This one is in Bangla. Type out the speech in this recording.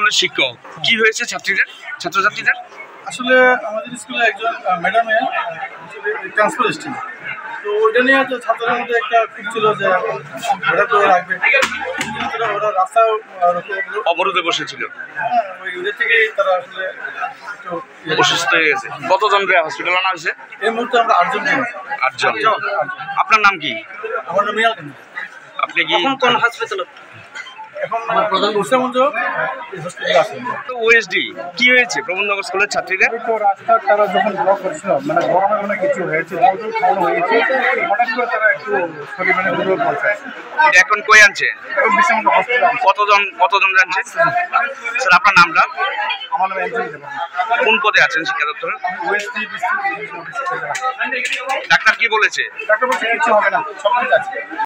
স্কুলের শিক্ষক, কি হয়েছে ছাত্রছাত্রীদের? আসলে আমাদের স্কুলে একজন ম্যাডামের ট্রান্সফার এসেছিল, তো ওইটা নিয়ে তো ছাত্রদের মধ্যে একটা খুব ছিল যে ওরা তো রাখবে, ওরা রাস্তা অবরোধে বসেছিল, ওদের থেকেই তারা আসলে অসুস্থ হয়ে গেছে। কতজনকে হসপিটালে আনা হয়েছে? এই মুহূর্তে আমরা 8 জন। আপনার নাম কি? আমার নাম মিয়াল। আপনি কি কোন হাসপাতালে? এখন আমার প্রধান ওএসডি কি হয়েছে প্রবন্ধনগর স্কুলের ছাত্রীদের? তো রাস্তার তারা যখন ব্লক করছিল, মানে গরমে মানে কিছু হয়েছে, খাওয়ানো হয়েছে, হঠাৎ করে তারা একটু শরীর মানে দুর্বল পৌঁছায়। এখন কই আনছে? এখন বিশ্বনাথ হসপিটাল। কতজন জানছে? স্যার আপনার নামটা? আমার নাম এনজিও। কোন পদে আছেন শিক্ষা দপ্তরে? ওএসডি ডাক্তার কি বলেছে? ডাক্তার বলছে কিছু হবে না, সব ঠিক আছে।